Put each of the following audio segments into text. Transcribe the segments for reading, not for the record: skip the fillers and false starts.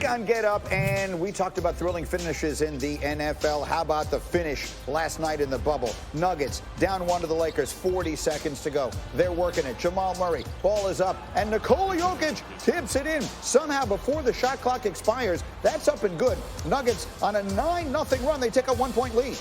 on Get Up, and we talked about thrilling finishes in the NFL. How about the finish last night in the bubble? Nuggets down 1 to the Lakers, 40 seconds to go. They're working it. Jamal Murray, ball is up, and Nikola Jokic tips it in. Somehow, before the shot clock expires, that's up and good. Nuggets on a 9-0 run. They take a 1-point lead.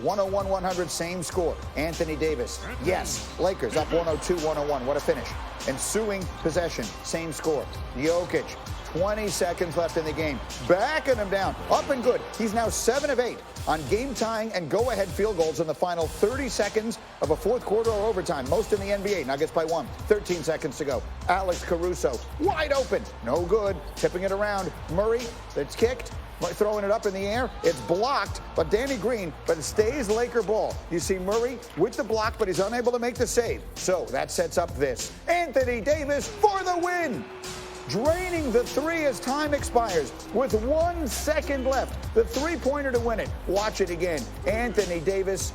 101-100, same score. Anthony Davis, yes. Lakers up 102-101. What a finish. Ensuing possession, same score. Jokic, 20 seconds left in the game. Backing him down, up and good. He's now 7 of 8 on game-tying and go-ahead field goals in the final 30 seconds of a fourth quarter or overtime. Most in the NBA. Nuggets by 1. 13 seconds to go. Alex Caruso, wide open. No good. Tipping it around. Murray, it's kicked. Throwing it up in the air. It's blocked, but Danny Green, but it stays Laker ball. You see Murray with the block, but he's unable to make the save. So that sets up this. Anthony Davis for the win. Draining the 3 as time expires with 1 second left. The 3-pointer to win it. Watch it again. Anthony Davis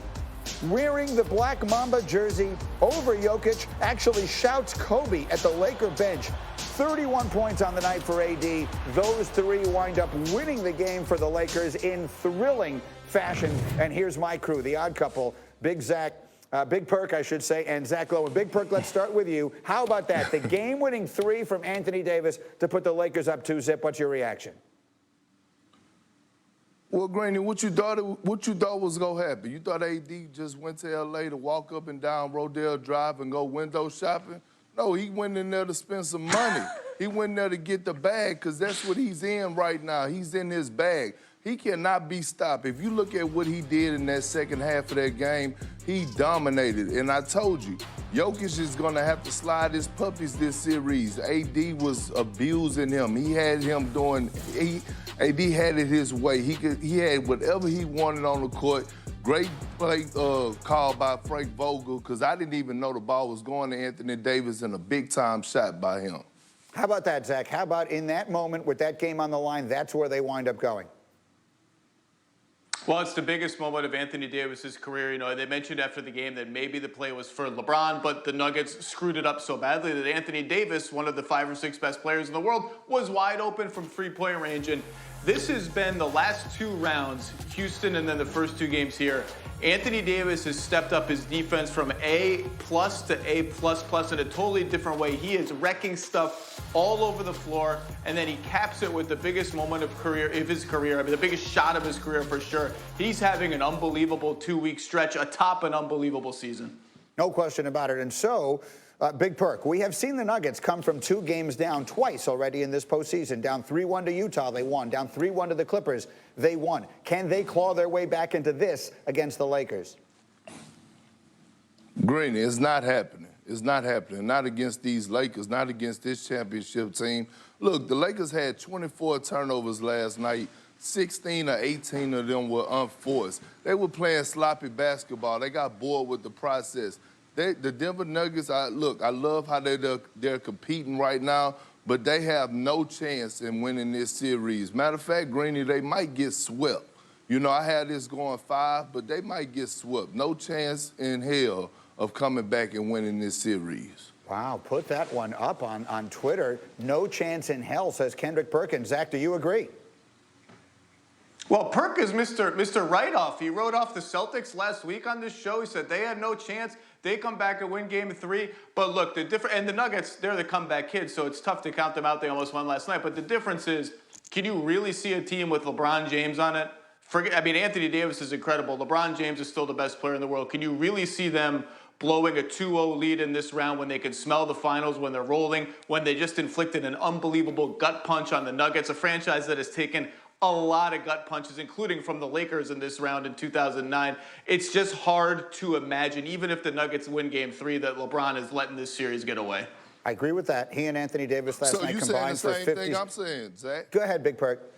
wearing the Black Mamba jersey over Jokic, actually shouts Kobe at the Laker bench. 31 points on the night for AD. Those 3 wind up winning the game for the Lakers in thrilling fashion. And here's my crew, the odd couple, Big Perk, I should say, and Zach Lowe. And Big Perk, let's start with you. How about that? The game-winning 3 from Anthony Davis to put the Lakers up 2-zip. What's your reaction? Well, Granny, what you thought was gonna happen? You thought AD just went to LA to walk up and down Rodale Drive and go window shopping? No, he went in there to spend some money. He went in there to get the bag because that's what he's in right now. He's in his bag. He cannot be stopped. If you look at what he did in that second half of that game, he dominated. And I told you, Jokic is going to have to slide his puppies this series. AD was abusing him. He had him doing, AD had it his way. He had whatever he wanted on the court. Great play called by Frank Vogel, because I didn't even know the ball was going to Anthony Davis, and a big-time shot by him. How about that, Zach? How about in that moment with that game on the line, that's where they wind up going? Well, it's the biggest moment of Anthony Davis's career. You know, they mentioned after the game that maybe the play was for LeBron, but the Nuggets screwed it up so badly that Anthony Davis, one of the 5 or 6 best players in the world, was wide open from 3-point range. And this has been the last 2 rounds, Houston and then the first 2 games here. Anthony Davis has stepped up his defense from A+ to A++ in a totally different way. He is wrecking stuff all over the floor, and then he caps it with the biggest moment of his career. I mean, the biggest shot of his career for sure. He's having an unbelievable 2-week stretch atop an unbelievable season. No question about it. And so, Big Perk, we have seen the Nuggets come from 2 games down twice already in this postseason. Down 3-1 to Utah, they won. Down 3-1 to the Clippers, they won. Can they claw their way back into this against the Lakers? Greeny, it's not happening. It's not happening. Not against these Lakers, not against this championship team. Look, the Lakers had 24 turnovers last night. 16 or 18 of them were unforced. They were playing sloppy basketball. They got bored with the process. The Denver Nuggets, I love how they're competing right now, but they have no chance in winning this series. Matter of fact, Greeny, they might get swept. You know, I had this going 5, but they might get swept. No chance in hell of coming back and winning this series. Wow, put that one up on Twitter. No chance in hell, says Kendrick Perkins. Zach, do you agree? Well, Perk is Mr. Write-Off. He wrote off the Celtics last week on this show. He said they had no chance. They come back and win game 3. But look, and the Nuggets, they're the comeback kids, so it's tough to count them out. They almost won last night. But the difference is, can you really see a team with LeBron James on it? I mean, Anthony Davis is incredible. LeBron James is still the best player in the world. Can you really see them blowing a 2-0 lead in this round when they can smell the finals, when they're rolling, when they just inflicted an unbelievable gut punch on the Nuggets, a franchise that has taken a lot of gut punches, including from the Lakers in this round in 2009. It's just hard to imagine, even if the Nuggets win game 3, that LeBron is letting this series get away. I agree with that. He and Anthony Davis last night combined for 50. So you saying the same thing I'm saying, Zach? Go ahead, Big Perk.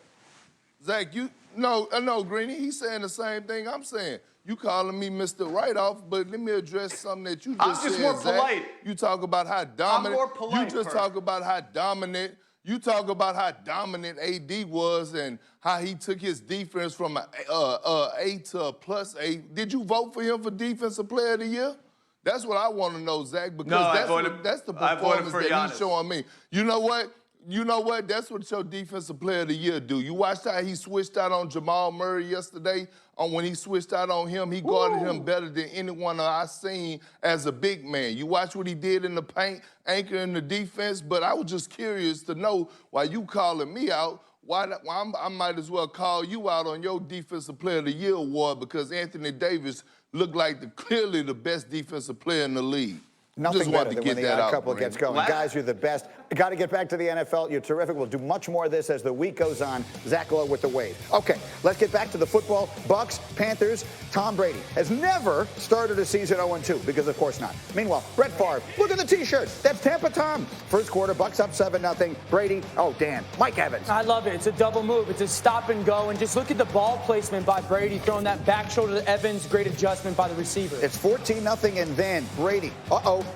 Zach, no, Greeny, he's saying the same thing I'm saying. You calling me Mr. Write-Off, but let me address something that you just said, I'm just more Zach. polite. You talk about how dominant. I'm more polite, You just talk about how dominant. You talk about how dominant AD was and how he took his defense from an A to a +A. Did you vote for him for Defensive Player of the Year? That's what I want to know, Zach, because that's the performance that he's showing me. You know what? You know what? That's what your defensive player of the year do. You watched how he switched out on Jamal Murray yesterday. When he switched out on him, he guarded him better than anyone I've seen as a big man. You watch what he did in the paint, anchoring the defense. But I was just curious to know why you calling me out. I might as well call you out on your Defensive Player of the Year award because Anthony Davis looked like clearly the best defensive player in the league. Nothing better than when the odd couple gets going. Guys, you're the best. Got to get back to the NFL. You're terrific. We'll do much more of this as the week goes on. Zach Lowe with the wave. Okay, let's get back to the football. Bucks, Panthers. Tom Brady has never started a season 0-2 because, of course, not. Meanwhile, Brett Favre, look at the T-shirt. That's Tampa Tom. First quarter, Bucks up 7-0. Brady, oh, Dan, Mike Evans. I love it. It's a double move. It's a stop and go. And just look at the ball placement by Brady, throwing that back shoulder to Evans. Great adjustment by the receiver. It's 14-0, and then Brady.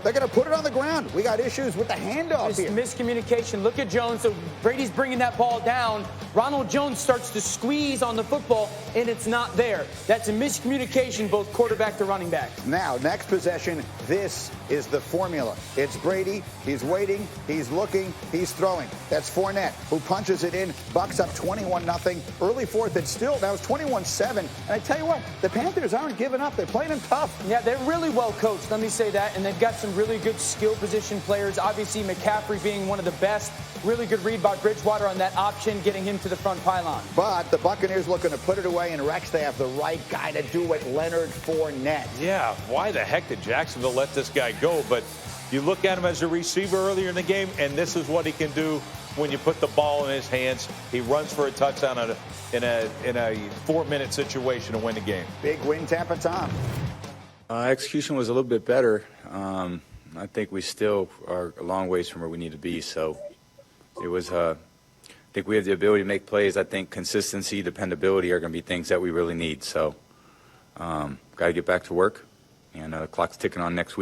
They're going to put it on the ground. We got issues with the handoff here. Miscommunication. Look at Jones. So Brady's bringing that ball down. Ronald Jones starts to squeeze on the football, and it's not there. That's a miscommunication, both quarterback to running back. Now, next possession, this is the formula. It's Brady. He's waiting. He's looking. He's throwing. That's Fournette, who punches it in. Bucks up 21-0. Early fourth, it's still, now it's 21-7. And I tell you what, the Panthers aren't giving up. They're playing them tough. Yeah, they're really well coached, let me say that. And they've got some really good skill position players. Obviously, McCaffrey being one of the best. Really good read by Bridgewater on that option, getting him to the front pylon. But the Buccaneers looking to put it away, and Rex, they have the right guy to do it, Leonard Fournette. Yeah, why the heck did Jacksonville let this guy go? But you look at him as a receiver earlier in the game, and this is what he can do when you put the ball in his hands. He runs for a touchdown in a 4-minute situation to win the game. Big win, Tampa Tom. Execution was a little bit better. I think we still are a long ways from where we need to be. So it was, I think we have the ability to make plays. I think consistency, dependability are going to be things that we really need. So got to get back to work, and the clock's ticking on next week.